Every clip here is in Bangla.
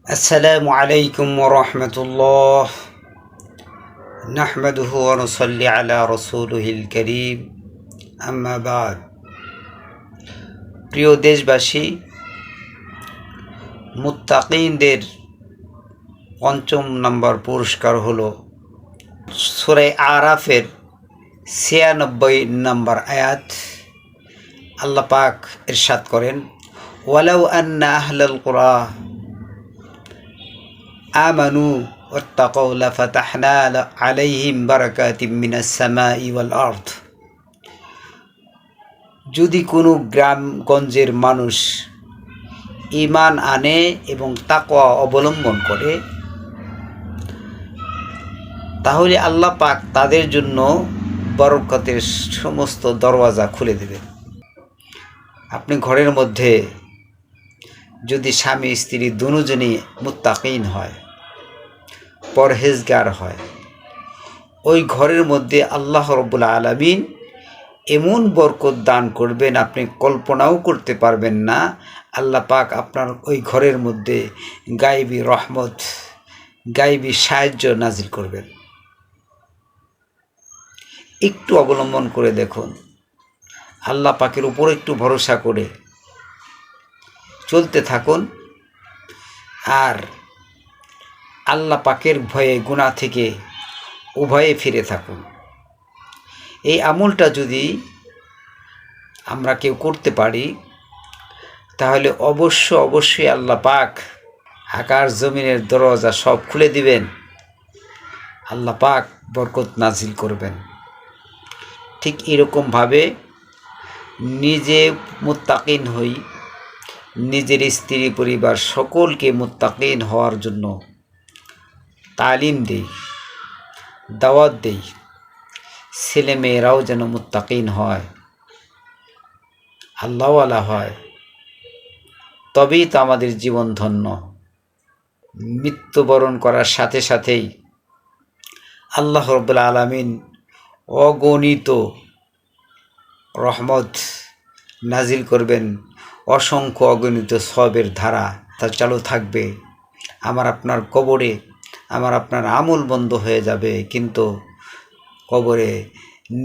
السلام عليكم ورحمة الله نحمده ونصلي على رسوله الكريم أما بعد প্রিয় দেশবাসী, মুত্তাকিনদের পঞ্চম নম্বর পুরস্কার হলো সূরা আরাফের 96 নম্বর আয়াত। আল্লাহ পাক ইরশাদ করেন, ওয়ালাউ আন্না আহলাল কুরা আমানু ওয়াত্তাকাউ লাফাতাহনা আলাইহিম বারাকাতিম মিনাস সামাই ওয়াল আরদ। যদি কোনো গ্রামগঞ্জের মানুষ ঈমান আনে এবং তাকওয়া অবলম্বন করে, তাহলে আল্লাহ পাক তাদের জন্য বরকতের সমস্ত দরওয়াজা খুলে দেবেন। আপনি ঘরের মধ্যে যদি স্বামী স্ত্রী দুজনই মুত্তাকিন হয়, পরহেজগার হয়, ওই ঘরের মধ্যে আল্লাহ রাব্বুল আলামিন এমন বরকত দান করবেন আপনি কল্পনাও করতে পারবেন না। আল্লাহ পাক আপনার ওই ঘরের মধ্যে গায়বী রহমত, গায়বী সাহায্য নাজিল করবেন। একটু অবলম্বন করে দেখুন, আল্লাহ পাকের উপর একটু ভরসা করে চলতে থাকুন, আর আল্লাহ পাকের ভয়ে গুনাহ থেকে উভয়ে ফিরে থাকুন। এই আমলটা যদি আমরা কেউ করতে পারি, তাহলে অবশ্যই আল্লাহ পাক আকাশ জমিনের দরজা সব খুলে দিবেন, আল্লাহ পাক বরকত নাজিল করবেন। ঠিক এরকমভাবে নিজে মুত্তাকিন হই, নিজের স্ত্রী পরিবার সকলকে মুত্তাকিন হওয়ার জন্য তালিম দেই, দাওয়াত দেই। ছেলে মেয়েরাও যেন মুত্তাকিন হয়, আল্লাহওয়ালা হয়, তবেই তো আমাদের জীবন ধন্য। মৃত্যুবরণ করার সাথে সাথেই আল্লাহ রাব্বুল আলামিন অগণিত রহমত নাজিল করবেন, অসংখ্য অগণিত সওয়াবের ধারা তা চালু থাকবে। আমার আপনার কবরে আমার আপনার আমল বন্ধ হয়ে যাবে, কিন্তু কবরে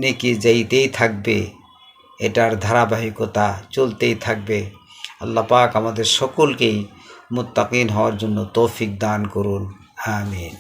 নেকি যাইতেই থাকবে, এটার ধারাবাহিকতা চলতেই থাকবে। আল্লাহ পাক আমাদের সকলকেই মুত্তাকিন হওয়ার জন্য তৌফিক দান করুন, আমিন।